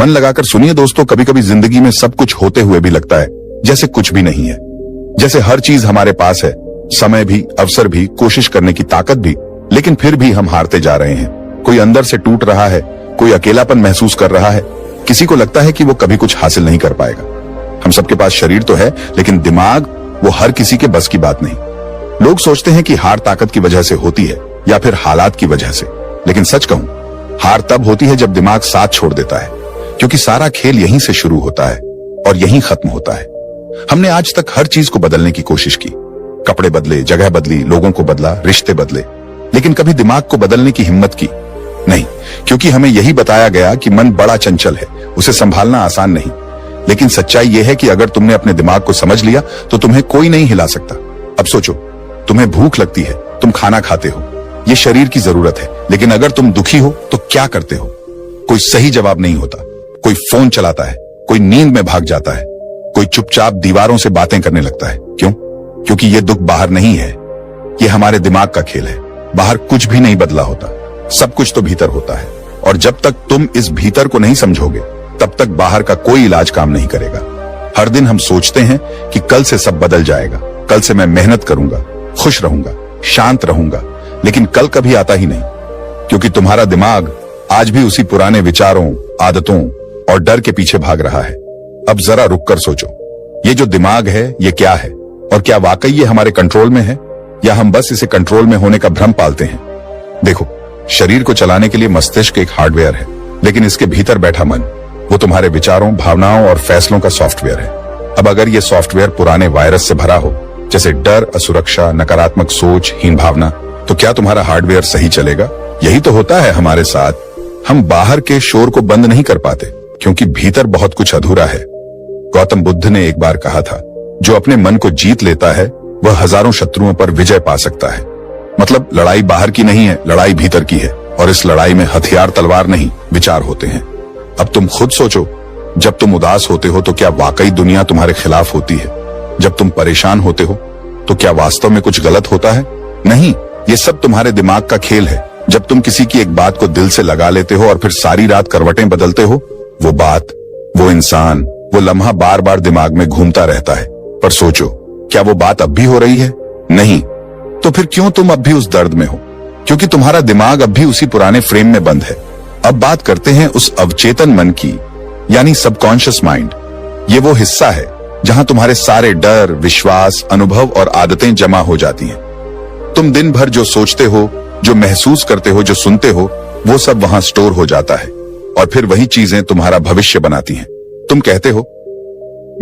मन लगाकर सुनिए दोस्तों, कभी कभी जिंदगी में सब कुछ होते हुए भी लगता है जैसे कुछ भी नहीं है, जैसे हर चीज हमारे पास है, समय भी, अवसर भी, कोशिश करने की ताकत भी, लेकिन फिर भी हम हारते जा रहे हैं। कोई अंदर से टूट रहा है, कोई अकेलापन महसूस कर रहा है, किसी को लगता है कि वो कभी कुछ हासिल नहीं कर पाएगा। हम सबके पास शरीर तो है, लेकिन दिमाग, वो हर किसी के बस की बात नहीं। लोग सोचते हैं कि हार ताकत की वजह से होती है या फिर हालात की वजह से, लेकिन सच कहूं, हार तब होती है जब दिमाग साथ छोड़ देता है, क्योंकि सारा खेल यहीं से शुरू होता है और यहीं खत्म होता है। हमने आज तक हर चीज को बदलने की कोशिश की, कपड़े बदले, जगह बदली, लोगों को बदला, रिश्ते बदले, लेकिन कभी दिमाग को बदलने की हिम्मत की नहीं, क्योंकि हमें यही बताया गया कि मन बड़ा चंचल है, उसे संभालना आसान नहीं। लेकिन सच्चाई यह है कि अगर तुमने अपने दिमाग को समझ लिया तो तुम्हें कोई नहीं हिला सकता। अब सोचो, तुम्हें भूख लगती है, तुम खाना खाते हो, ये शरीर की जरूरत है, लेकिन अगर तुम दुखी हो तो क्या करते हो? कोई सही जवाब नहीं होता, कोई फोन चलाता है, कोई नींद में भाग जाता है, कोई चुपचाप दीवारों से बातें करने लगता है। क्यों? क्योंकि ये दुख बाहर नहीं है, ये हमारे दिमाग का खेल है। बाहर कुछ भी नहीं बदला होता, सब कुछ तो भीतर होता है, और जब तक तुम इस भीतर को नहीं समझोगे तब तक बाहर का कोई इलाज काम नहीं करेगा। हर दिन हम सोचते हैं कि कल से सब बदल जाएगा, कल से मैं मेहनत करूंगा, खुश रहूंगा, शांत रहूंगा, लेकिन कल कभी आता ही नहीं, क्योंकि तुम्हारा दिमाग आज भी उसी पुराने विचारों, आदतों और डर के पीछे भाग रहा है। अब जरा रुक कर सोचो, ये जो दिमाग है ये क्या है, और क्या वाकई ये हमारे कंट्रोल में है, या हम बस इसे कंट्रोल में होने का भ्रम पालते हैं? देखो, शरीर को चलाने के लिए मस्तिष्क एक हार्डवेयर है, लेकिन इसके भीतर बैठा मन, वो तुम्हारे विचारों, भावनाओं और फैसलों का सॉफ्टवेयर है। अब अगर ये सॉफ्टवेयर पुराने वायरस से भरा हो, जैसे डर, असुरक्षा, नकारात्मक सोच, हीन भावना, तो क्या तुम्हारा हार्डवेयर सही चलेगा? यही तो होता है हमारे साथ। हम बाहर के शोर को बंद नहीं कर पाते क्योंकि भीतर बहुत कुछ अधूरा है। गौतम बुद्ध ने एक बार कहा था, जो अपने मन को जीत लेता है वह हजारों शत्रुओं पर विजय पा सकता है। मतलब लड़ाई बाहर की नहीं है, लड़ाई भीतर की है, और इस लड़ाई में हथियार तलवार नहीं, विचार होते हैं। अब तुम खुद सोचो, जब तुम उदास होते हो तो क्या वाकई दुनिया तुम्हारे खिलाफ होती है? जब तुम परेशान होते हो तो क्या वास्तव में कुछ गलत होता है? नहीं, ये सब तुम्हारे दिमाग का खेल है। जब तुम किसी की एक बात को दिल से लगा लेते हो और फिर सारी रात करवटें बदलते हो, वो बात, वो इंसान, वो लम्हा बार बार दिमाग में घूमता रहता है। पर सोचो, क्या वो बात अब भी हो रही है? नहीं। तो फिर क्यों तुम अब भी उस दर्द में हो? क्योंकि तुम्हारा दिमाग अब भी उसी पुराने फ्रेम में बंद है। अब बात करते हैं उस अवचेतन मन की, यानी सबकॉन्शियस माइंड। ये वो हिस्सा है जहां तुम्हारे सारे डर, विश्वास, अनुभव और आदतें जमा हो जाती हैं। तुम दिन भर जो सोचते हो, जो महसूस करते हो, जो सुनते हो, वो सब वहां स्टोर हो जाता है, और फिर वही चीजें तुम्हारा भविष्य बनाती हैं। तुम कहते हो,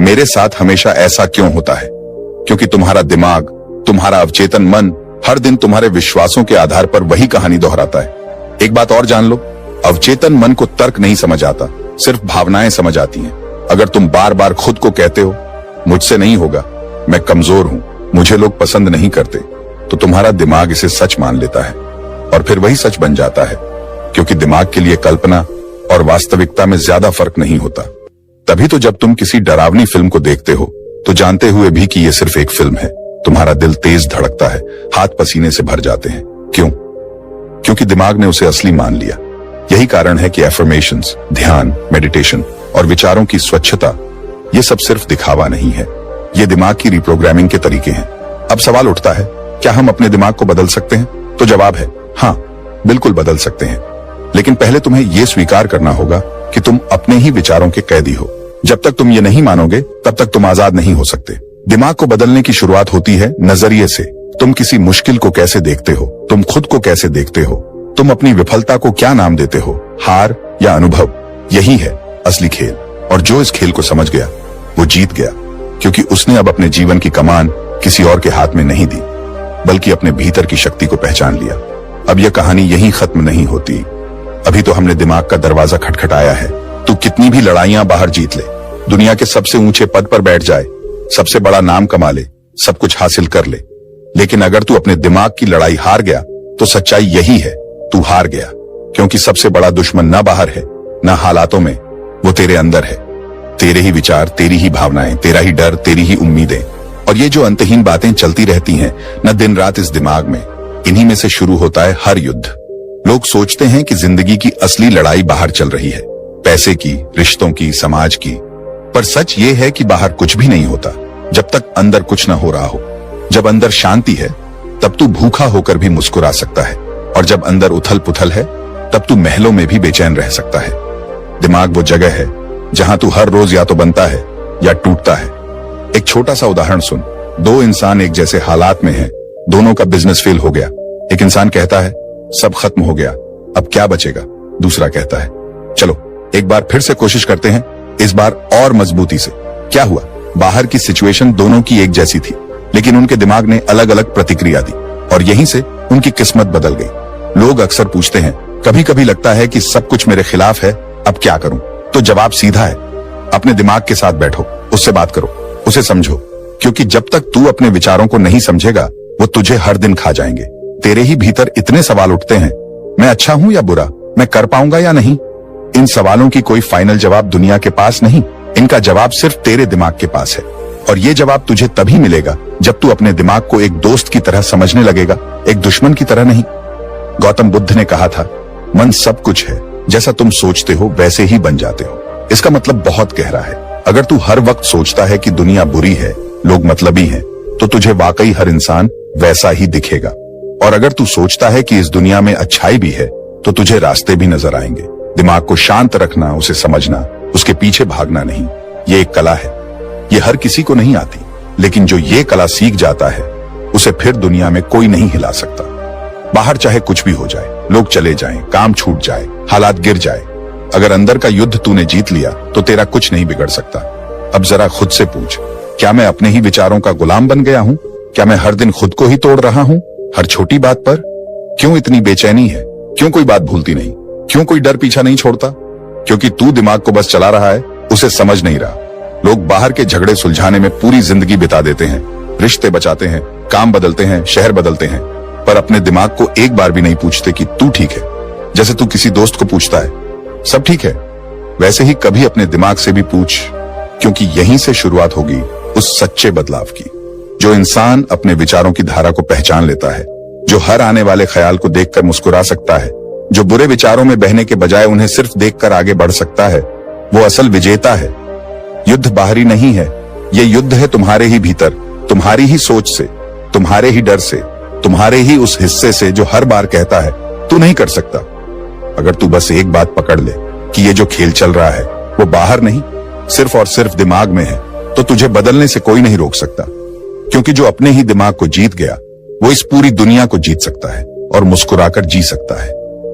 मेरे साथ हमेशा ऐसा क्यों होता है? क्योंकि तुम्हारा दिमाग, तुम्हारा अवचेतन मन हर दिन तुम्हारे विश्वासों के आधार पर वही कहानी दोहराता है। एक बात और जान लो, अवचेतन मन को तर्क नहीं समझ आता, सिर्फ भावनाएं समझ आती हैं। अगर तुम बार बार खुद को कहते हो, मुझसे नहीं होगा, मैं कमजोर हूं, मुझे लोग पसंद नहीं करते, तो तुम्हारा दिमाग इसे सच मान लेता है, और फिर वही सच बन जाता है, क्योंकि दिमाग के लिए कल्पना और वास्तविकता में ज्यादा फर्क नहीं होता। तभी तो जब तुम किसी डरावनी फिल्म को देखते हो तो जानते हुए भी कि ये सिर्फ एक फिल्म है, तुम्हारा दिल तेज धड़कता है, हाथ पसीने से भर जाते हैं। क्यों? क्योंकि दिमाग ने उसे असली मान लिया। यही कारण है कि एफर्मेशंस, ध्यान, मेडिटेशन और विचारों की स्वच्छता, ये सब सिर्फ दिखावा नहीं है, ये दिमाग की रिप्रोग्रामिंग के तरीके हैं। अब सवाल उठता है, क्या हम अपने दिमाग को बदल सकते हैं? तो जवाब है हाँ, बिल्कुल बदल सकते हैं, लेकिन पहले तुम्हें यह स्वीकार करना होगा कि तुम अपने ही विचारों के कैदी हो। जब तक तुम ये नहीं मानोगे तब तक तुम आजाद नहीं हो सकते। दिमाग को बदलने की शुरुआत होती है नजरिए से। तुम किसी मुश्किल को कैसे देखते हो, तुम खुद को कैसे देखते हो, तुम अपनी विफलता को क्या नाम देते हो, हार या अनुभव? यही है असली खेल, और जो इस खेल को समझ गया वो जीत गया, क्योंकि उसने अब अपने जीवन की कमान किसी और के हाथ में नहीं दी, बल्कि अपने भीतर की शक्ति को पहचान लिया। अब यह कहानी यहीं खत्म नहीं होती। अभी तो हमने दिमाग का दरवाजा खटखटाया है। तू कितनी भी लड़ाइयां बाहर जीत ले, दुनिया के सबसे ऊंचे पद पर बैठ जाए, सबसे बड़ा नाम कमा ले, सब कुछ हासिल कर ले, लेकिन अगर तू अपने दिमाग की लड़ाई हार गया तो सच्चाई यही है, तू हार गया। क्योंकि सबसे बड़ा दुश्मन ना बाहर है, ना हालातों में, वो तेरे अंदर है। तेरे ही विचार, तेरी ही भावनाएं, तेरा ही डर, तेरी ही उम्मीदें, और ये जो अंतहीन बातें चलती रहती हैं न दिन रात इस दिमाग में, इन्हीं में से शुरू होता है हर युद्ध। लोग सोचते हैं कि जिंदगी की असली लड़ाई बाहर चल रही है, पैसे की, रिश्तों की, समाज की। पर सच ये है कि बाहर कुछ भी नहीं होता जब तक अंदर कुछ ना हो रहा हो। जब अंदर शांति है तब तू भूखा होकर भी मुस्कुरा सकता है, और जब अंदर उथल पुथल है तब तू महलों में भी बेचैन रह सकता है। दिमाग वो जगह है जहां तू हर रोज या तो बनता है या टूटता है। एक छोटा सा उदाहरण सुन। दो इंसान एक जैसे हालात में हैं, दोनों का बिजनेस फेल हो गया। एक इंसान कहता है सब खत्म हो गया, अब क्या बचेगा। दूसरा कहता है चलो एक बार फिर से कोशिश करते हैं, इस बार और मजबूती से। क्या हुआ? बाहर की सिचुएशन दोनों की एक जैसी थी, लेकिन उनके दिमाग ने अलग अलग प्रतिक्रिया दी और यहीं से उनकी किस्मत बदल गई। लोग अक्सर पूछते हैं कभी कभी लगता है कि सब कुछ मेरे खिलाफ है, अब क्या करूं? तो जवाब सीधा है, अपने दिमाग के साथ बैठो, उससे बात करो, उसे समझो, क्योंकि जब तक तू अपने विचारों को नहीं समझेगा वो तुझे हर दिन खा जाएंगे। तेरे ही भीतर इतने सवाल उठते हैं, मैं अच्छा हूं या बुरा, मैं कर पाऊंगा या नहीं। इन सवालों की कोई फाइनल जवाब दुनिया के पास नहीं, इनका जवाब सिर्फ तेरे दिमाग के पास है। और ये जवाब तुझे तभी मिलेगा जब तू अपने दिमाग को एक दोस्त की तरह समझने लगेगा, एक दुश्मन की तरह नहीं। गौतम बुद्ध ने कहा था मन सब कुछ है, जैसा तुम सोचते हो वैसे ही बन जाते हो। इसका मतलब बहुत गहरा है। अगर तू हर वक्त सोचता है कि दुनिया बुरी है, लोग मतलबी हैं, तो तुझे वाकई हर इंसान वैसा ही दिखेगा। और अगर तू सोचता है कि इस दुनिया में अच्छाई भी है, तो तुझे रास्ते भी नजर आएंगे। दिमाग को शांत रखना, उसे समझना, उसके पीछे भागना नहीं, ये एक कला है। ये हर किसी को नहीं आती, लेकिन जो ये कला सीख जाता है उसे फिर दुनिया में कोई नहीं हिला सकता। बाहर चाहे कुछ भी हो जाए, लोग चले जाएं, काम छूट जाए, हालात गिर जाए, अगर अंदर का युद्ध तूने जीत लिया तो तेरा कुछ नहीं बिगड़ सकता। अब जरा खुद से पूछ, क्या मैं अपने ही विचारों का गुलाम बन गया हूं? क्या मैं हर दिन खुद को ही तोड़ रहा हूं, हर छोटी बात पर? क्यों इतनी बेचैनी है? क्यों कोई बात भूलती नहीं? क्यों कोई डर पीछा नहीं छोड़ता? क्योंकि तू दिमाग को बस चला रहा है, उसे समझ नहीं रहा। लोग बाहर के झगड़े सुलझाने में पूरी जिंदगी बिता देते हैं, रिश्ते बचाते हैं, काम बदलते हैं, शहर बदलते हैं, पर अपने दिमाग को एक बार भी नहीं पूछते कि तू ठीक है। जैसे तू किसी दोस्त को पूछता है सब ठीक है, वैसे ही कभी अपने दिमाग से भी पूछ, क्योंकि यहीं से शुरुआत होगी उस सच्चे बदलाव की। जो इंसान अपने विचारों की धारा को पहचान लेता है, जो हर आने वाले ख्याल को देखकर मुस्कुरा सकता है, जो बुरे विचारों में बहने के बजाय उन्हें सिर्फ देखकर आगे बढ़ सकता है, वो असल विजेता है। युद्ध बाहरी नहीं है, ये युद्ध है तुम्हारे ही भीतर, तुम्हारी ही सोच से, तुम्हारे ही डर से, तुम्हारे ही उस हिस्से से जो हर बार कहता है तू नहीं कर सकता। अगर तू बस एक बात पकड़ ले कि ये जो खेल चल रहा है वो बाहर नहीं, सिर्फ और सिर्फ दिमाग में है, तो तुझे बदलने से कोई नहीं रोक सकता। क्योंकि जो अपने ही दिमाग को जीत गया वो इस पूरी दुनिया को जीत सकता है और मुस्कुराकर जी सकता है।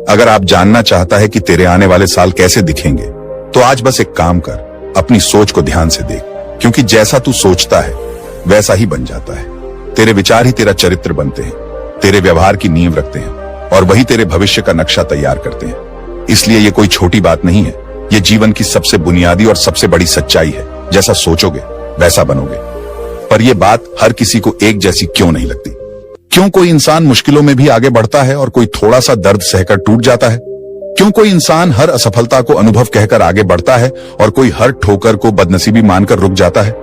अगर आप जानना चाहता है कि तेरे आने वाले साल कैसे दिखेंगे, तो आज बस एक काम कर, अपनी सोच को ध्यान से देख, क्योंकि जैसा तू सोचता है वैसा ही बन जाता है। तेरे विचार ही तेरा चरित्र बनते हैं, तेरे व्यवहार की नींव रखते हैं, और वही तेरे भविष्य का नक्शा तैयार करते हैं। इसलिए ये कोई छोटी बात नहीं है, ये जीवन की सबसे बुनियादी और सबसे बड़ी सच्चाई है। जैसा सोचोगे वैसा बनोगे। पर यह बात हर किसी को एक जैसी क्यों नहीं लगती? क्यों कोई इंसान मुश्किलों में भी आगे बढ़ता है और कोई थोड़ा सा दर्द सहकर टूट जाता है? क्यों कोई इंसान हर असफलता को अनुभव कहकर आगे बढ़ता है और कोई हर ठोकर को बदनसीबी मानकर रुक जाता है?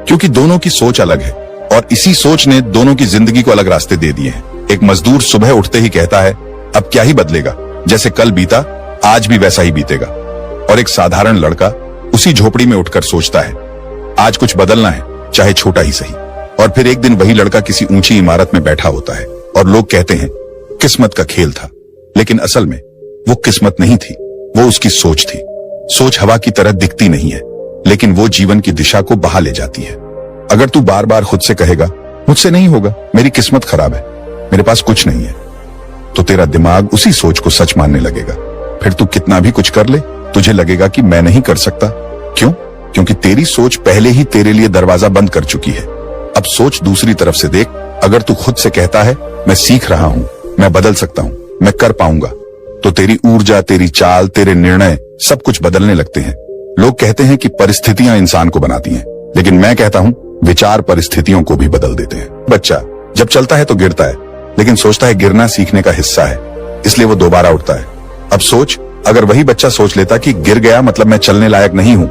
क्योंकि दोनों की सोच अलग है, और इसी सोच ने दोनों की जिंदगी को अलग रास्ते दे दिए हैं। एक मजदूर सुबह उठते ही कहता है अब क्या ही बदलेगा, जैसे कल बीता आज भी वैसा ही बीतेगा। और एक साधारण लड़का उसी झोपड़ी में उठकर सोचता है आज कुछ बदलना है, चाहे छोटा ही सही। और फिर एक दिन वही लड़का किसी ऊंची इमारत में बैठा होता है और लोग कहते हैं किस्मत का खेल था। लेकिन असल में वो किस्मत नहीं थी, वो उसकी सोच थी। सोच हवा की तरह दिखती नहीं है, लेकिन वो जीवन की दिशा को बहा ले जाती है। अगर तू बार बार खुद से कहेगा मुझसे नहीं होगा, मेरी किस्मत खराब है, मेरे पास कुछ नहीं है, तो तेरा दिमाग उसी सोच को सच मानने लगेगा। फिर तू कितना भी कुछ कर ले, तुझे लगेगा कि मैं नहीं कर सकता। क्यों? क्योंकि तेरी सोच पहले ही तेरे लिए दरवाजा बंद कर चुकी है। अब सोच दूसरी तरफ से देख। अगर तू खुद से कहता है मैं सीख रहा हूं, मैं बदल सकता हूं, मैं कर पाऊंगा, तो तेरी ऊर्जा, तेरी चाल, तेरे निर्णय सब कुछ बदलने लगते हैं। लोग कहते हैं कि परिस्थितियां इंसान को बनाती हैं, लेकिन मैं कहता हूं विचार परिस्थितियों को भी बदल देते हैं। बच्चा जब चलता है तो गिरता है, लेकिन सोचता है गिरना सीखने का हिस्सा है, इसलिए वो दोबारा उठता है। अब सोच, अगर वही बच्चा सोच लेता कि गिर गया मतलब मैं चलने लायक नहीं हूं,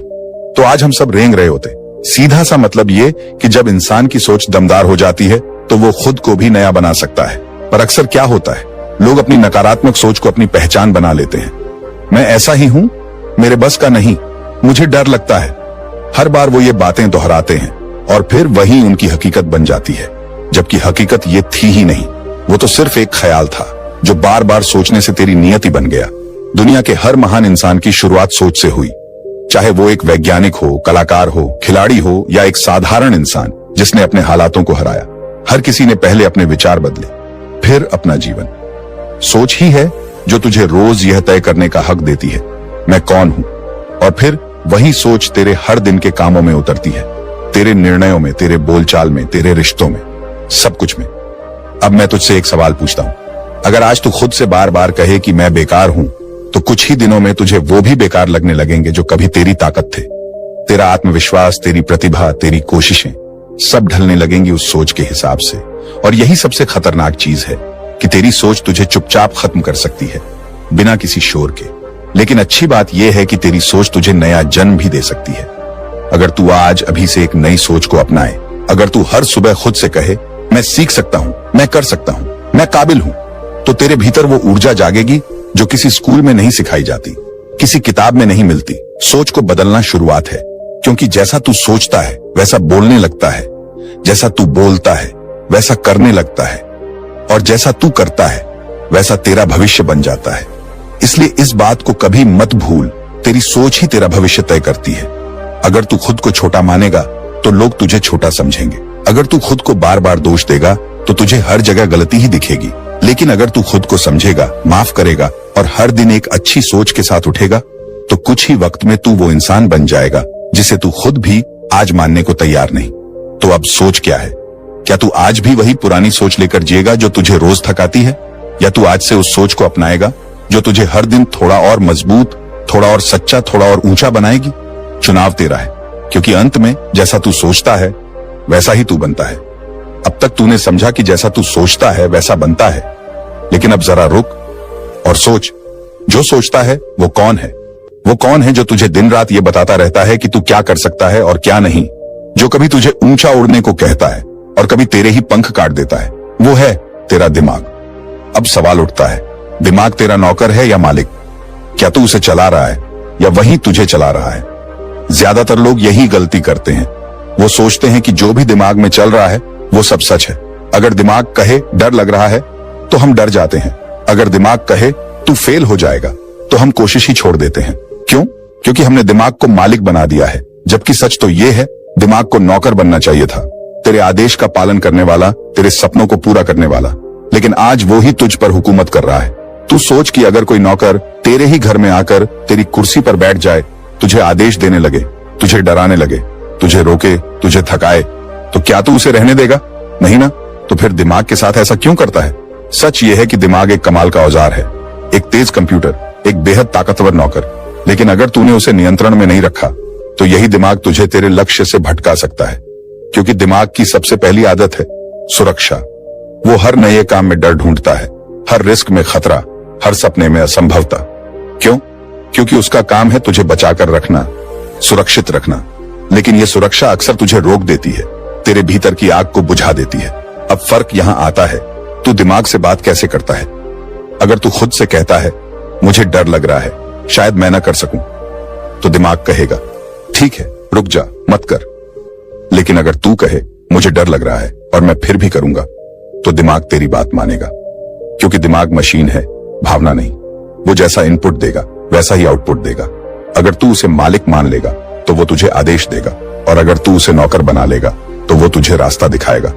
तो आज हम सब रेंग रहे होते। सीधा सा मतलब ये कि जब इंसान की सोच दमदार हो जाती है तो वो खुद को भी नया बना सकता है। पर अक्सर क्या होता है, लोग अपनी नकारात्मक सोच को अपनी पहचान बना लेते हैं। मैं ऐसा ही हूं, मेरे बस का नहीं, मुझे डर लगता है। हर बार वो ये बातें दोहराते हैं और फिर वही उनकी हकीकत बन जाती है, जबकि हकीकत ये थी ही नहीं। वो तो सिर्फ एक ख्याल था जो बार बार सोचने से तेरी नियति बन गया। दुनिया के हर महान इंसान की शुरुआत सोच से हुई, चाहे वो एक वैज्ञानिक हो, कलाकार हो, खिलाड़ी हो या एक साधारण इंसान जिसने अपने हालातों को हराया। हर किसी ने पहले अपने विचार बदले, फिर अपना जीवन। सोच ही है जो तुझे रोज यह तय करने का हक देती है, मैं कौन हूं। और फिर वही सोच तेरे हर दिन के कामों में उतरती है, तेरे निर्णयों में, तेरे बोलचाल में, तेरे रिश्तों में, सब कुछ में। अब मैं तुझसे एक सवाल पूछता हूं, अगर आज तू खुद से बार बार कहे कि मैं बेकार हूं, तो कुछ ही दिनों में तुझे वो भी बेकार लगने लगेंगे जो कभी तेरी ताकत थे। तेरा आत्मविश्वास, तेरी प्रतिभा, तेरी कोशिशें सब ढलने लगेंगी उस सोच के हिसाब से। और यही सबसे खतरनाक चीज है कि तेरी सोच तुझे चुपचाप खत्म कर सकती है, बिना किसी शोर के। लेकिन अच्छी बात यह है कि तेरी सोच तुझे नया जन्म भी दे सकती है। अगर तू आज अभी से एक नई सोच को अपनाए, अगर तू हर सुबह खुद से कहे मैं सीख सकता हूं, मैं कर सकता हूं, मैं काबिल हूं, तो तेरे भीतर वो ऊर्जा जागेगी जो किसी स्कूल में नहीं सिखाई जाती, किसी किताब में नहीं मिलती। सोच को बदलना शुरुआत है, क्योंकि जैसा तू सोचता है वैसा बोलने लगता है, जैसा तू बोलता है वैसा करने लगता है, और जैसा तू करता है वैसा तेरा भविष्य बन जाता है। इसलिए इस बात को कभी मत भूल, तेरी सोच ही तेरा भविष्य तय करती है। अगर तू खुद को छोटा मानेगा तो लोग तुझे छोटा समझेंगे। अगर तू खुद को बार बार दोष देगा तो तुझे हर जगह गलती ही दिखेगी। लेकिन अगर तू खुद को समझेगा, माफ करेगा और हर दिन एक अच्छी सोच के साथ उठेगा, तो कुछ ही वक्त में तू वो इंसान बन जाएगा जिसे तू खुद भी आज मानने को तैयार नहीं। तो अब सोच क्या है? क्या तू आज भी वही पुरानी सोच लेकर जिएगा जो तुझे रोज थकाती है, या तू आज से उस सोच को अपनाएगा जो तुझे हर दिन थोड़ा और मजबूत, थोड़ा और सच्चा, थोड़ा और ऊंचा बनाएगी? चुनाव तेरा है, क्योंकि अंत में जैसा तू सोचता है वैसा ही तू बनता है। अब तक तूने समझा कि जैसा तू सोचता है वैसा बनता है, लेकिन अब जरा रुक और सोच, जो सोचता है वो कौन है? वो कौन है जो तुझे दिन रात ये बताता रहता है कि तू क्या कर सकता है और क्या नहीं, जो कभी तुझे ऊंचा उड़ने को कहता है और कभी तेरे ही पंख काट देता है? वो है तेरा दिमाग। अब सवाल उठता है, दिमाग तेरा नौकर है या मालिक? क्या तू उसे चला रहा है या वही तुझे चला रहा है? ज्यादातर लोग यही गलती करते हैं। वो सोचते हैं कि जो भी दिमाग में चल रहा है वो सब सच है। अगर दिमाग कहे डर लग रहा है तो हम डर जाते हैं। अगर दिमाग कहे तू फेल हो जाएगा तो हम कोशिश ही छोड़ देते हैं। क्यों? क्योंकि हमने दिमाग को मालिक बना दिया है, जबकि सच तो ये है दिमाग को नौकर बनना चाहिए था, तेरे आदेश का पालन करने वाला, तेरे सपनों को पूरा करने वाला। लेकिन आज वो ही तुझ पर हुकूमत कर रहा है। तू सोच कि अगर कोई नौकर तेरे ही घर में आकर तेरी कुर्सी पर बैठ जाए, तुझे आदेश देने लगे, तुझे डराने लगे, तुझे रोके, तुझे थकाए, तो क्या तू उसे रहने देगा? नहीं ना। तो फिर दिमाग के साथ ऐसा क्यों करता है? सच ये है कि दिमाग एक कमाल का औजार है, एक तेज कंप्यूटर, एक बेहद ताकतवर नौकर। लेकिन अगर तूने उसे नियंत्रण में नहीं रखा तो यही दिमाग तुझे तेरे लक्ष्य से भटका सकता है। क्योंकि दिमाग की सबसे पहली आदत है सुरक्षा। वो हर नए काम में डर ढूंढता है, हर रिस्क में खतरा, हर सपने में असंभवता। क्यों? क्योंकि उसका काम है तुझे बचाकर रखना, सुरक्षित रखना। लेकिन ये सुरक्षा अक्सर तुझे रोक देती है, तेरे भीतर की आग को बुझा देती है। अब फर्क यहाँ आता है, तू दिमाग से बात कैसे करता है। अगर तू खुद से कहता है मुझे डर लग रहा है, शायद मैं ना कर सकूं, तो दिमाग कहेगा ठीक है, रुक जा, मत कर। लेकिन अगर तू कहे मुझे डर लग रहा है और मैं फिर भी करूंगा, तो दिमाग तेरी बात मानेगा। क्योंकि दिमाग मशीन है, भावना नहीं। वो जैसा इनपुट देगा वैसा ही आउटपुट देगा। अगर तू उसे मालिक मान लेगा तो वो तुझे आदेश देगा, और अगर तू उसे नौकर बना लेगा तो वो तुझे रास्ता दिखाएगा।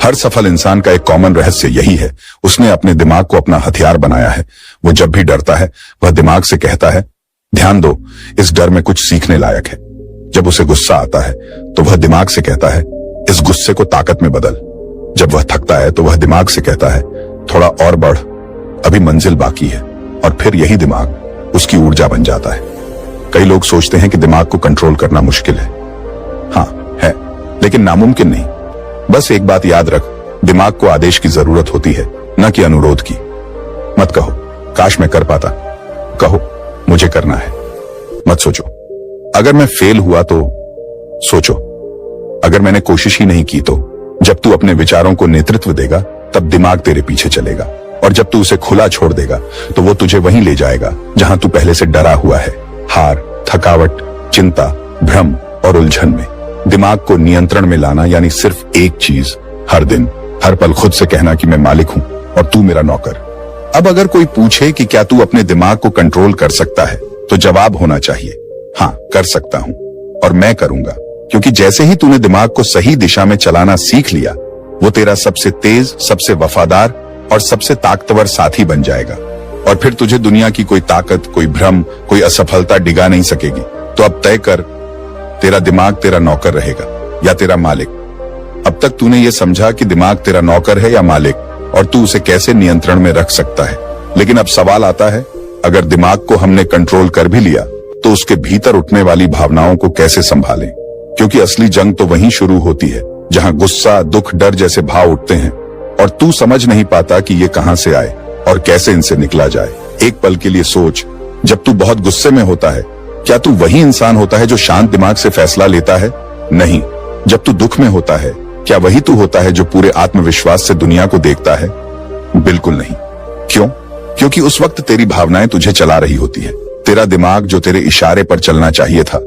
हर सफल इंसान का एक कॉमन रहस्य यही है, उसने अपने दिमाग को अपना हथियार बनाया है। वो जब भी डरता है वह दिमाग से कहता है ध्यान दो, इस डर में कुछ सीखने लायक है। जब उसे गुस्सा आता है तो वह दिमाग से कहता है इस गुस्से को ताकत में बदल। जब वह थकता है तो वह दिमाग से कहता है थोड़ा और बढ़, अभी मंजिल बाकी है। और फिर यही दिमाग उसकी ऊर्जा बन जाता है। कई लोग सोचते हैं कि दिमाग को कंट्रोल करना मुश्किल है। हाँ है, लेकिन नामुमकिन नहीं। बस एक बात याद रख, दिमाग को आदेश की जरूरत होती है, न कि अनुरोध की। मत कहो काश मैं कर पाता, कहो मुझे करना है। मत सोचो अगर मैं फेल हुआ तो, सोचो अगर मैंने कोशिश ही नहीं की तो। जब तू अपने विचारों को नेतृत्व देगा तब दिमाग तेरे पीछे चलेगा, और जब तू उसे खुला छोड़ देगा तो वो तुझे वहीं ले जाएगा जहां तू पहले से डरा हुआ है। हार, थकावट, चिंता, भ्रम और उलझन में। दिमाग को नियंत्रण में लाना यानी सिर्फ एक चीज, हर दिन हर पल खुद से कहना कि मैं मालिक हूं और तू मेरा नौकर। अब अगर कोई पूछे कि क्या तू अपने दिमाग को कंट्रोल कर सकता है, तो जवाब होना चाहिए हाँ, कर सकता हूं और मैं करूंगा। क्योंकि जैसे ही तूने दिमाग को सही दिशा में चलाना सीख लिया, वो तेरा सबसे तेज, सबसे वफादार और सबसे ताकतवर साथी बन जाएगा। और फिर तुझे दुनिया की कोई ताकत, कोई भ्रम, कोई असफलता डिगा नहीं सकेगी। तो अब तय कर, तेरा दिमाग तेरा नौकर रहेगा या तेरा मालिक। अब तक तूने ये समझा कि दिमाग तेरा नौकर है या मालिक, और तू उसे कैसे नियंत्रण में रख सकता है। लेकिन अब सवाल आता है, अगर दिमाग को हमने कंट्रोल कर भी लिया, तो उसके भीतर उठने वाली भावनाओं को कैसे संभालें? क्योंकि असली जंग तो वहीं शुरू होती है जहां गुस्सा, दुख, डर जैसे भाव उठते हैं और तू समझ नहीं पाता कि ये कहां से आए और कैसे इनसे निकला जाए। एक पल के लिए सोच, जब तू बहुत गुस्से में होता है, क्या तू वही इंसान होता है जो शांत दिमाग से फैसला लेता है? नहीं। जब तू दुख में होता है, क्या वही तू होता है जो पूरे आत्मविश्वास से दुनिया को देखता है? बिल्कुल नहीं। क्यों? क्योंकि उस वक्त तेरी भावनाएं तुझे चला रही होती है। तेरा दिमाग जो तेरे इशारे पर चलना चाहिए था,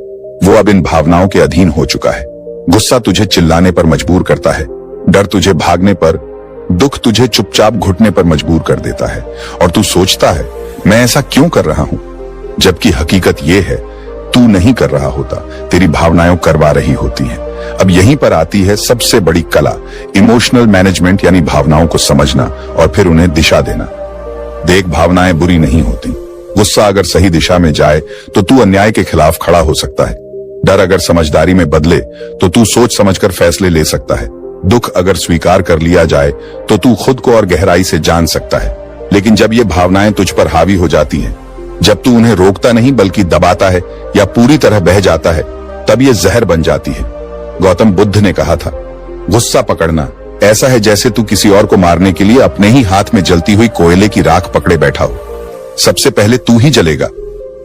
वो अब इन भावनाओं के अधीन हो चुका है। गुस्सा तुझे चिल्लाने पर मजबूर करता है, डर तुझे भागने पर, दुख तुझे चुपचाप घुटने पर मजबूर कर देता है। और तू सोचता है, मैं ऐसा क्यों कर रहा हूं? जबकि हकीकत यह है, तू नहीं कर रहा होता, तेरी भावनाएं करवा रही होती हैं। अब यहीं पर आती है सबसे बड़ी कला, इमोशनल मैनेजमेंट, यानी भावनाओं को समझना और फिर उन्हें दिशा देना। देख, भावनाएं बुरी नहीं होती। गुस्सा अगर सही दिशा में जाए तो तू अन्याय के खिलाफ खड़ा हो सकता है। डर अगर समझदारी में बदले तो तू सोच समझकर फैसले ले सकता है। दुख अगर स्वीकार कर लिया जाए तो तू खुद को और गहराई से जान सकता है। लेकिन जब ये भावनाएं तुझ पर हावी हो जाती हैं, जब तू उन्हें रोकता नहीं बल्कि दबाता है या पूरी तरह बह जाता है, तब ये जहर बन जाती है। गौतम बुद्ध ने कहा था, गुस्सा पकड़ना ऐसा है जैसे तू किसी और को मारने के लिए अपने ही हाथ में जलती हुई कोयले की राख पकड़े बैठा हो। सबसे पहले तू ही जलेगा।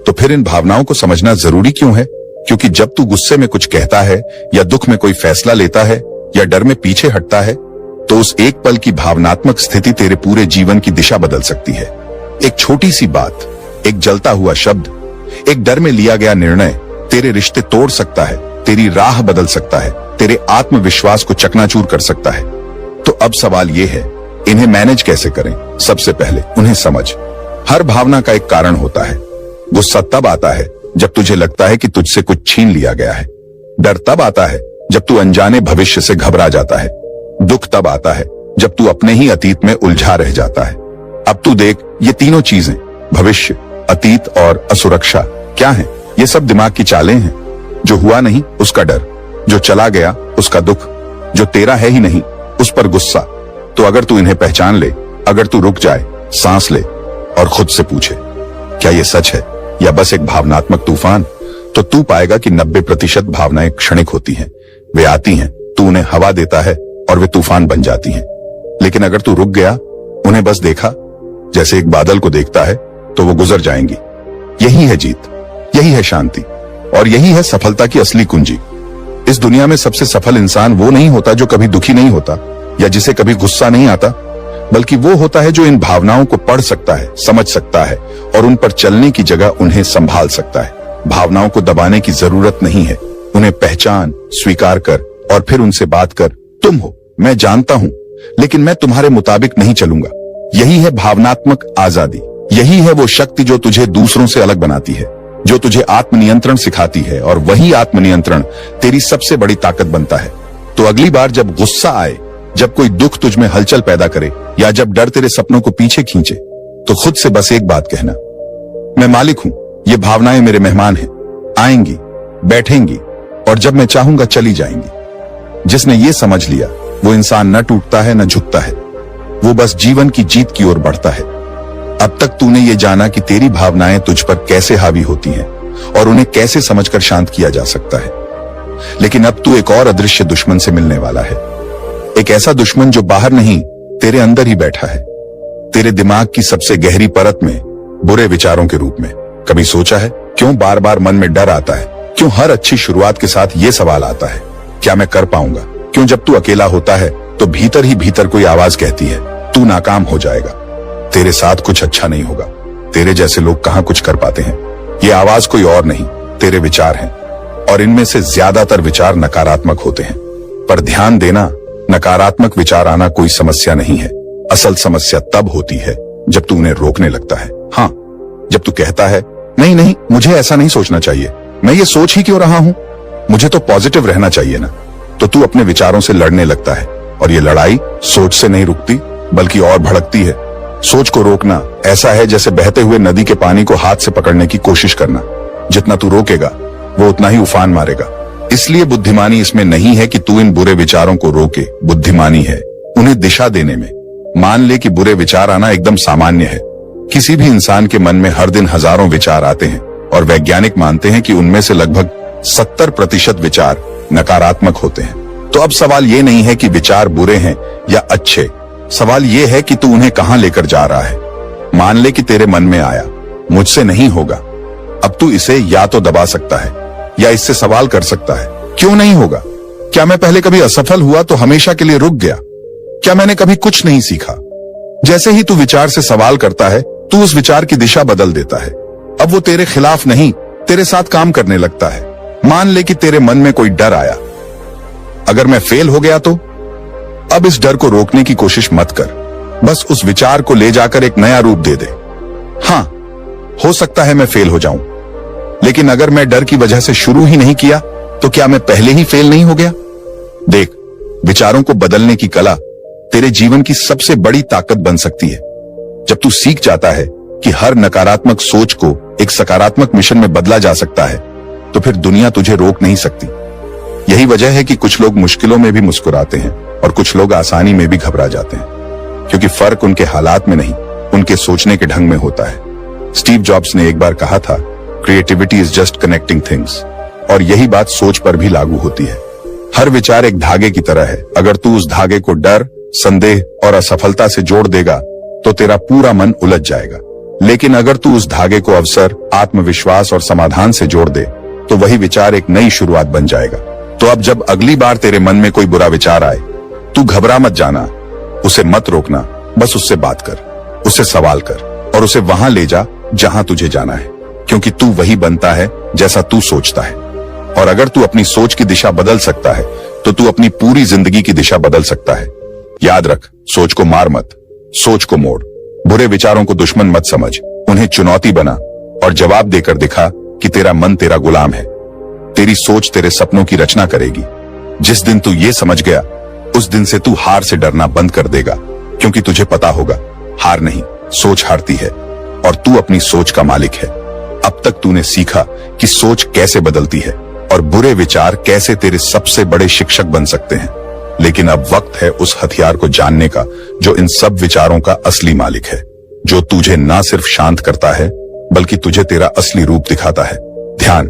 तो फिर इन भावनाओं को समझना जरूरी क्यों है? क्योंकि जब तू गुस्से में कुछ कहता है या दुख में कोई फैसला लेता है या डर में पीछे हटता है, तो उस एक पल की भावनात्मक स्थिति तेरे पूरे जीवन की दिशा बदल सकती है। एक छोटी सी बात, एक जलता हुआ शब्द, एक डर में लिया गया निर्णय तेरे रिश्ते तोड़ सकता है, तेरी राह बदल सकता है, तेरे आत्मविश्वास को चकनाचूर कर सकता है। तो अब सवाल यह है, इन्हें मैनेज कैसे करें? सबसे पहले उन्हें समझ। हर भावना का एक कारण होता है। गुस्सा तब आता है जब तुझे लगता है कि तुझसे कुछ छीन लिया गया है। डर तब आता है जब तू अनजाने भविष्य से घबरा जाता है। दुख तब आता है जब तू अपने ही अतीत में उलझा रह जाता है। अब तू देख, ये तीनों चीजें, भविष्य, अतीत और असुरक्षा, क्या है? ये सब दिमाग की चालें हैं। जो हुआ नहीं उसका डर, जो चला गया उसका दुख, जो तेरा है ही नहीं उस पर गुस्सा। तो अगर तू इन्हें पहचान ले, अगर तू रुक जाए, सांस ले और खुद से पूछे, क्या ये सच है या बस एक भावनात्मक तूफान? तो तू पाएगा कि 90% भावनाएं क्षणिक होती हैं। वे आती हैं, तू उन्हें हवा देता है और वे तूफान बन जाती हैं। लेकिन अगर तू रुक गया, उन्हें बस देखा, जैसे एक बादल को देखता है, तो वो गुजर जाएंगी। यही है जीत, यही है शांति और यही है सफलता की असली कुंजी। इस दुनिया में सबसे सफल इंसान वो नहीं होता जो कभी दुखी नहीं होता या जिसे कभी गुस्सा नहीं आता, बल्कि वो होता है जो इन भावनाओं को पढ़ सकता है, समझ सकता है और उन पर चलने की जगह उन्हें संभाल सकता है। भावनाओं को दबाने की जरूरत नहीं है, उन्हें पहचान, स्वीकार कर और फिर उनसे बात कर। तुम हो, मैं जानता हूं, लेकिन मैं तुम्हारे मुताबिक नहीं चलूंगा। यही है भावनात्मक आजादी। यही है वो शक्ति जो तुझे दूसरों से अलग बनाती है, जो तुझे आत्मनियंत्रण सिखाती है और वही आत्मनियंत्रण तेरी सबसे बड़ी ताकत बनता है। तो अगली बार जब गुस्सा आए, जब कोई दुख तुझ में हलचल पैदा करे या जब डर तेरे सपनों को पीछे खींचे, तो खुद से बस एक बात कहना, मैं मालिक हूं, ये भावनाएं मेरे मेहमान हैं, आएंगी, बैठेंगी और जब मैं चाहूंगा चली जाएंगी। जिसने ये समझ लिया, वो इंसान न टूटता है न झुकता है, वो बस जीवन की जीत की ओर बढ़ता है। अब तक तूने ये जाना कि तेरी भावनाएं तुझ पर कैसे हावी होती हैं और उन्हें कैसे समझकर शांत किया जा सकता है। लेकिन अब तू एक और अदृश्य दुश्मन से मिलने वाला है, एक ऐसा दुश्मन जो बाहर नहीं, तेरे अंदर ही बैठा है, तेरे दिमाग की सबसे गहरी परत में, बुरे विचारों के रूप में। कभी सोचा है क्यों बार बार मन में डर आता है? क्यों हर अच्छी शुरुआत के साथ ये सवाल आता है, क्या मैं कर पाऊंगा? क्यों जब तू अकेला होता है तो भीतर ही भीतर कोई आवाज कहती है, तू नाकाम हो जाएगा, तेरे साथ कुछ अच्छा नहीं होगा, तेरे जैसे लोग कहां कुछ कर पाते हैं। ये आवाज कोई और नहीं, तेरे विचार हैं, और इनमें से ज्यादातर विचार नकारात्मक होते हैं। पर ध्यान देना, नकारात्मक विचार आना कोई समस्या नहीं है। असल समस्या तब होती है जब तू उन्हें रोकने लगता है। हाँ, जब तू कहता है नहीं नहीं, मुझे ऐसा नहीं सोचना चाहिए, मैं ये सोच ही क्यों रहा हूं, मुझे तो पॉजिटिव रहना चाहिए ना, तो तू अपने विचारों से लड़ने लगता है। और ये लड़ाई सोच से नहीं रुकती, बल्कि और भड़कती है। सोच को रोकना ऐसा है जैसे बहते हुए नदी के पानी को हाथ से पकड़ने की कोशिश करना। जितना तू रोकेगा वो उतना ही उफान मारेगा। इसलिए बुद्धिमानी इसमें नहीं है कि तू इन बुरे विचारों को रोके, बुद्धिमानी है उन्हें दिशा देने में। मान ले कि बुरे विचार आना एकदम सामान्य है। किसी भी इंसान के मन में हर दिन हजारों विचार आते हैं, और वैज्ञानिक मानते हैं कि उनमें से लगभग 70% विचार नकारात्मक होते हैं। तो अब सवाल ये नहीं है कि विचार बुरे हैं या अच्छे, सवाल ये है कि तू उन्हें कहां लेकर जा रहा है। मान ले कि तेरे मन में आया, मुझसे नहीं होगा। अब तू इसे या तो दबा सकता है या इससे सवाल कर सकता है, क्यों नहीं होगा? क्या मैं पहले कभी असफल हुआ तो हमेशा के लिए रुक गया? क्या मैंने कभी कुछ नहीं सीखा? जैसे ही तू विचार से सवाल करता है, तू उस विचार की दिशा बदल देता है। अब वो तेरे खिलाफ नहीं, तेरे साथ काम करने लगता है। मान ले कि तेरे मन में कोई डर आया, अगर मैं फेल हो गया तो? अब इस डर को रोकने की कोशिश मत कर, बस उस विचार को ले जाकर एक नया रूप दे दे। हाँ, हो सकता है मैं फेल हो जाऊं, लेकिन अगर मैं डर की वजह से शुरू ही नहीं किया तो क्या मैं पहले ही फेल नहीं हो गया? देख, विचारों को बदलने की कला तेरे जीवन की सबसे बड़ी ताकत बन सकती है। जब तू सीख जाता है कि हर नकारात्मक सोच को एक सकारात्मक मिशन में बदला जा सकता है, तो फिर दुनिया तुझे रोक नहीं सकती। यही वजह है कि कुछ लोग मुश्किलों में भी मुस्कुराते हैं और कुछ लोग आसानी में भी घबरा जाते हैं, क्योंकि फर्क उनके हालात में नहीं, उनके सोचने के ढंग में होता है। स्टीव जॉब्स ने एक बार कहा था, creativity is just connecting things, और यही बात सोच पर भी लागू होती है। हर विचार एक धागे की तरह है। अगर तू उस धागे को डर, संदेह और असफलता से जोड़ देगा तो तेरा पूरा मन उलझ जाएगा। लेकिन अगर तू उस धागे को अवसर, आत्मविश्वास और समाधान से जोड़ दे तो वही विचार एक नई शुरुआत बन जाएगा। तो अब जब अगली बार तेरे मन में कोई बुरा विचार आए, तू घबरा मत जाना, उसे मत रोकना, बस उससे बात कर, उससे सवाल कर और उसे वहां ले जा जहां तुझे जाना है, क्योंकि तू वही बनता है जैसा तू सोचता है। और अगर तू अपनी सोच की दिशा बदल सकता है तो तू अपनी पूरी जिंदगी की दिशा बदल सकता है। याद रख, सोच को मार मत, सोच को मोड़। बुरे विचारों को दुश्मन मत समझ, उन्हें चुनौती बना और जवाब देकर दिखा कि तेरा मन तेरा गुलाम है। तेरी सोच तेरे सपनों की रचना करेगी। जिस दिन तू ये समझ गया, उस दिन से तू हार से डरना बंद कर देगा, क्योंकि तुझे पता होगा, हार नहीं, सोच हारती है और तू अपनी सोच का मालिक है। अब तक तूने सीखा कि सोच कैसे बदलती है और बुरे विचार कैसे तेरे सबसे बड़े शिक्षक बन सकते हैं। लेकिन अब वक्त है उस हथियार को जानने का जो इन सब विचारों का असली मालिक है, जो तुझे ना सिर्फ शांत करता है बल्कि तुझे तेरा असली रूप दिखाता है। ध्यान,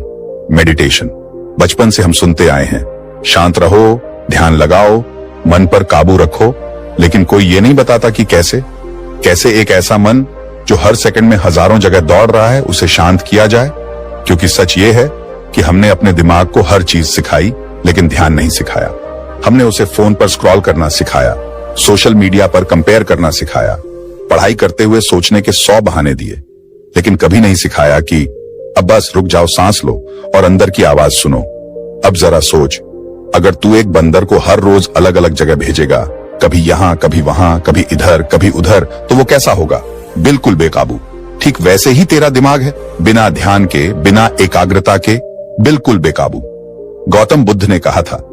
मेडिटेशन। बचपन से हम सुनते आए हैं, शांत रहो, ध्यान लगाओ, मन पर काबू रखो, लेकिन कोई ये नहीं बताता कि कैसे एक ऐसा मन जो हर सेकंड में हजारों जगह दौड़ रहा है, उसे शांत किया जाए। क्योंकि सच ये है कि हमने अपने दिमाग को हर चीज सिखाई, लेकिन ध्यान नहीं सिखाया। हमने उसे फोन पर स्क्रॉल करना सिखाया, सोशल मीडिया पर कंपेयर करना सिखाया, पढ़ाई करते हुए सोचने के 100 बहाने दिए, लेकिन कभी नहीं सिखाया कि अब बस रुक जाओ, सांस लो और अंदर की आवाज सुनो। अब जरा सोच, अगर तू एक बंदर को हर रोज अलग अलग जगह भेजेगा, कभी यहां, कभी वहां, कभी इधर, कभी उधर, तो वो कैसा होगा? बिल्कुल बेकाबू। ठीक वैसे ही तेरा दिमाग है, बिना ध्यान के, बिना एकाग्रता के, बिल्कुल बेकाबू। गौतम बुद्ध ने कहा था,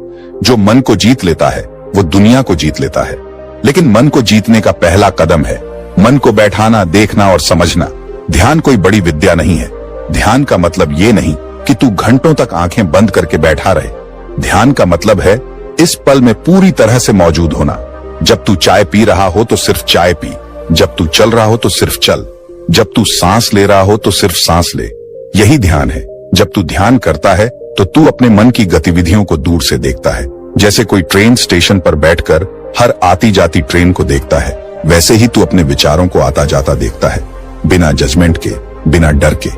जो मन को जीत लेता है वो दुनिया को जीत लेता है। लेकिन मन को जीतने का पहला कदम है मन को बैठाना, देखना और समझना। ध्यान कोई बड़ी विद्या नहीं है। ध्यान का मतलब ये नहीं कि तू घंटों तक आंखें बंद करके बैठा रहे। ध्यान का मतलब है इस पल में पूरी तरह से मौजूद होना। जब तू चाय पी रहा हो तो सिर्फ चाय पी, जब तू चल रहा हो तो सिर्फ चल, जब तू सांस ले रहा हो तो सिर्फ सांस ले। यही ध्यान है। जब तू ध्यान करता है तो तू अपने मन की गतिविधियों को दूर से देखता है। जैसे कोई ट्रेन स्टेशन पर बैठकर हर आती जाती ट्रेन को देखता है, वैसे ही तू अपने विचारों को आता जाता देखता है, बिना जजमेंट के, बिना डर के।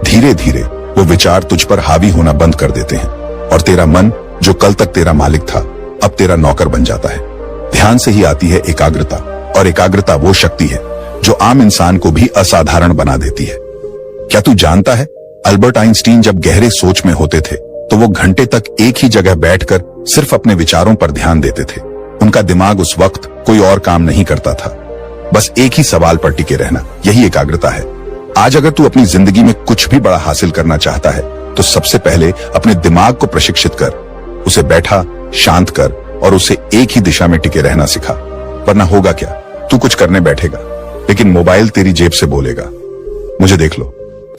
धीरे धीरे वो विचार तुझ पर हावी होना बंद कर देते हैं और तेरा मन, जो कल तक तेरा मालिक था, अब तेरा नौकर बन जाता है। ध्यान से ही आती है एकाग्रता, और एकाग्रता वो शक्ति है जो आम इंसान को भी असाधारण बना देती है। क्या तू जानता है, अल्बर्ट आइंस्टीन जब गहरे सोच में होते थे तो वो घंटे तक एक ही जगह बैठकर सिर्फ अपने विचारों पर ध्यान देते थे। उनका दिमाग उस वक्त कोई और काम नहीं करता था, बस एक ही सवाल पर टिके रहना, यही एकाग्रता है। आज अगर तू अपनी जिंदगी में कुछ भी बड़ा हासिल करना चाहता है तो सबसे पहले अपने दिमाग को प्रशिक्षित कर, उसे बैठा शांत कर और उसे एक ही दिशा में टिके रहना सिखा। वरना होगा क्या, तू कुछ करने बैठेगा लेकिन मोबाइल तेरी जेब से बोलेगा मुझे देख लो,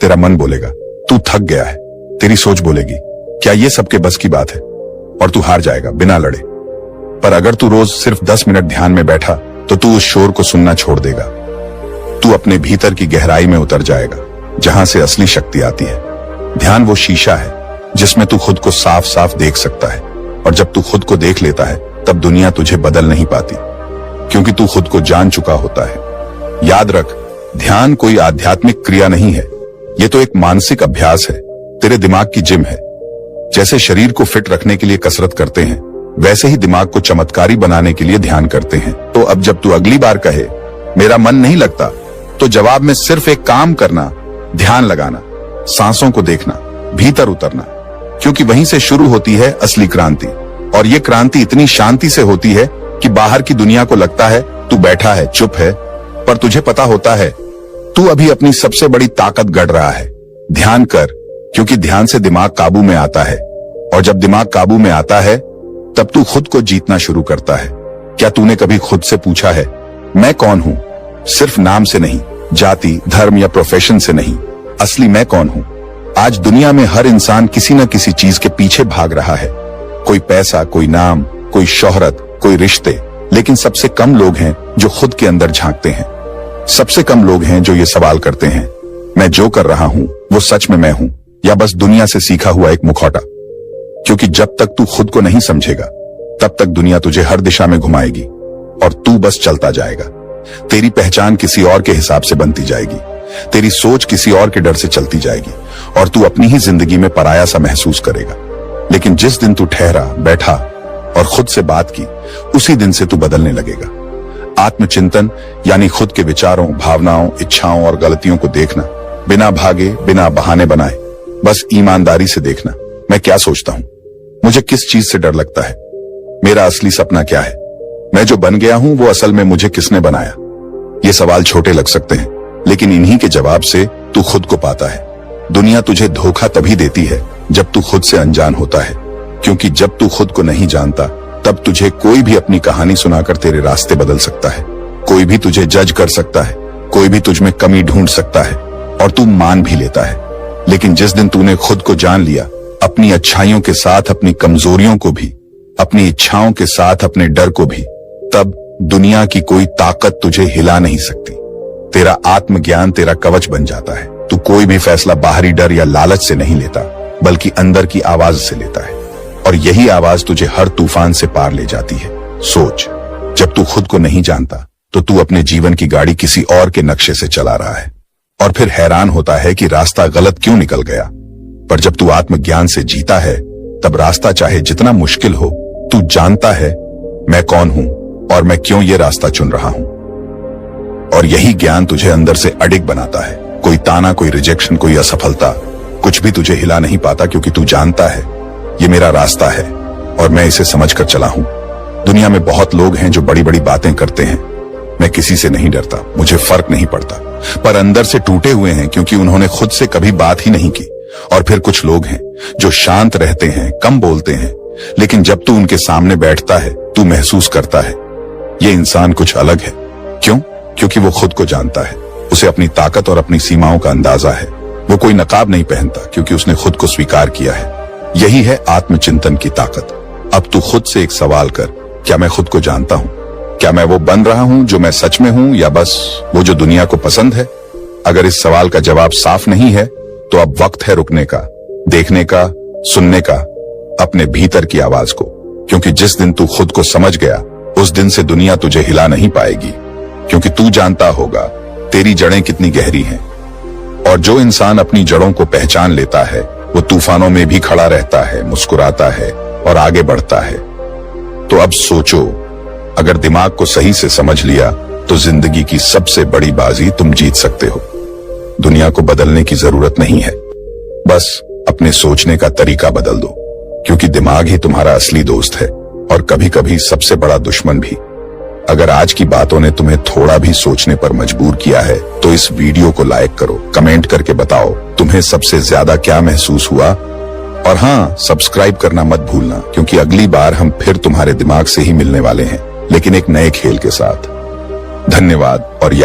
तेरा मन बोलेगा तू थक गया है, तेरी सोच बोलेगी क्या ये सबके बस की बात है, और तू हार जाएगा बिना लड़े। पर अगर तू रोज सिर्फ 10 मिनट ध्यान में बैठा तो तू उस शोर को सुनना छोड़ देगा। तू अपने भीतर की गहराई में उतर जाएगा जहां से असली शक्ति आती है। ध्यान वो शीशा है जिसमें तू खुद को साफ साफ देख सकता है, और जब तू खुद को देख लेता है तब दुनिया तुझे बदल नहीं पाती, क्योंकि तू खुद को जान चुका होता है। याद रख, ध्यान कोई आध्यात्मिक क्रिया नहीं है, ये तो एक मानसिक अभ्यास है, तेरे दिमाग की जिम है। जैसे शरीर को फिट रखने के लिए कसरत करते हैं, वैसे ही दिमाग को चमत्कारी बनाने के लिए ध्यान करते हैं। तो अब जब तू अगली बार कहे मेरा मन नहीं लगता, तो जवाब में सिर्फ एक काम करना, ध्यान लगाना, सांसों को देखना, भीतर उतरना, क्योंकि वहीं से शुरू होती है असली क्रांति। और ये क्रांति इतनी शांति से होती है कि बाहर की दुनिया को लगता है तू बैठा है, चुप है, पर तुझे पता होता है तू अभी अपनी सबसे बड़ी ताकत गढ़ रहा है। ध्यान कर, क्योंकि ध्यान से दिमाग काबू में आता है, और जब दिमाग काबू में आता है तब तू खुद को जीतना शुरू करता है। क्या तूने कभी खुद से पूछा है मैं कौन हूं? सिर्फ नाम से नहीं, जाति, धर्म या प्रोफेशन से नहीं, असली मैं कौन हूं? आज दुनिया में हर इंसान किसी न किसी चीज के पीछे भाग रहा है, कोई पैसा, कोई नाम, कोई शोहरत, कोई रिश्ते, लेकिन सबसे कम लोग हैं जो खुद के अंदर झांकते हैं। सबसे कम लोग हैं जो ये सवाल करते हैं मैं जो कर रहा हूं वो सच में मैं हूं या बस दुनिया से सीखा हुआ एक मुखौटा। क्योंकि जब तक तू खुद को नहीं समझेगा तब तक दुनिया तुझे हर दिशा में घुमाएगी और तू बस चलता जाएगा। तेरी पहचान किसी और के हिसाब से बनती जाएगी, तेरी सोच किसी और के डर से चलती जाएगी, और तू अपनी ही जिंदगी में पराया सा महसूस करेगा। लेकिन जिस दिन तू ठहरा, बैठा और खुद से बात की, उसी दिन से तू बदलने लगेगा। आत्मचिंतन यानी खुद के विचारों, भावनाओं, इच्छाओं और गलतियों को देखना, बिना भागे, बिना बहाने बनाए, बस ईमानदारी से देखना। मैं क्या सोचता हूं, मुझे किस चीज से डर लगता है, मेरा असली सपना क्या है, मैं जो बन गया हूं वो असल में मुझे किसने बनाया। ये सवाल छोटे लग सकते हैं, लेकिन इन्हीं के जवाब से तू खुद को पाता है। दुनिया तुझे धोखा तभी देती है जब तू खुद से अनजान होता है, क्योंकि जब तू खुद को नहीं जानता तब तुझे कोई भी अपनी कहानी सुनाकर तेरे रास्ते बदल सकता है। कोई भी तुझे जज कर सकता है, कोई भी तुझ में कमी ढूंढ सकता है, और तू मान भी लेता है। लेकिन जिस दिन तूने खुद को जान लिया, अपनी अच्छाइयों के साथ अपनी कमजोरियों को भी, अपनी इच्छाओं के साथ अपने डर को भी, तब दुनिया की कोई ताकत तुझे हिला नहीं सकती। तेरा आत्मज्ञान तेरा कवच बन जाता है। तू कोई भी फैसला बाहरी डर या लालच से नहीं लेता, बल्कि अंदर की आवाज से लेता है, और यही आवाज तुझे हर तूफान से पार ले जाती है। सोच, जब तू खुद को नहीं जानता तो तू अपने जीवन की गाड़ी किसी और के नक्शे से चला रहा है, और फिर हैरान होता है कि रास्ता गलत क्यों निकल गया। पर जब तू आत्मज्ञान से जीता है, तब रास्ता चाहे जितना मुश्किल हो, तू जानता है मैं कौन हूं और मैं क्यों ये रास्ता चुन रहा हूं। और यही ज्ञान तुझे अंदर से अडिग बनाता है। कोई ताना, कोई रिजेक्शन, कोई असफलता, कुछ भी तुझे हिला नहीं पाता, क्योंकि तू जानता है ये मेरा रास्ता है और मैं इसे समझकर चला हूं। दुनिया में बहुत लोग हैं जो बड़ी बड़ी बातें करते हैं, मैं किसी से नहीं डरता, मुझे फर्क नहीं पड़ता, पर अंदर से टूटे हुए हैं क्योंकि उन्होंने खुद से कभी बात ही नहीं की। और फिर कुछ लोग हैं जो शांत रहते हैं, कम बोलते हैं, लेकिन जब तू उनके सामने बैठता है तू महसूस करता है ये इंसान कुछ अलग है। क्यों? क्योंकि वो खुद को जानता है, उसे अपनी ताकत और अपनी सीमाओं का अंदाजा है। वो कोई नकाब नहीं पहनता क्योंकि उसने खुद को स्वीकार किया है। यही है आत्मचिंतन की ताकत। अब तू खुद से एक सवाल कर, क्या मैं खुद को जानता हूं? क्या मैं वो बन रहा हूं जो मैं सच में हूं, या बस वो जो दुनिया को पसंद है? अगर इस सवाल का जवाब साफ नहीं है तो अब वक्त है रुकने का, देखने का, सुनने का, अपने भीतर की आवाज को। क्योंकि जिस दिन तू खुद को समझ गया, उस दिन से दुनिया तुझे हिला नहीं पाएगी, क्योंकि तू जानता होगा तेरी जड़ें कितनी गहरी हैं। और जो इंसान अपनी जड़ों को पहचान लेता है वो तूफानों में भी खड़ा रहता है, मुस्कुराता है और आगे बढ़ता है। तो अब सोचो, अगर दिमाग को सही से समझ लिया तो जिंदगी की सबसे बड़ी बाजी तुम जीत सकते हो। दुनिया को बदलने की जरूरत नहीं है, बस अपने सोचने का तरीका बदल दो, क्योंकि दिमाग ही तुम्हारा असली दोस्त है और कभी कभी सबसे बड़ा दुश्मन भी। अगर आज की बातों ने तुम्हें थोड़ा भी सोचने पर मजबूर किया है तो इस वीडियो को लाइक करो, कमेंट करके बताओ तुम्हें सबसे ज्यादा क्या महसूस हुआ, और हाँ, सब्सक्राइब करना मत भूलना, क्योंकि अगली बार हम फिर तुम्हारे दिमाग से ही मिलने वाले हैं, लेकिन एक नए खेल के साथ। धन्यवाद और याद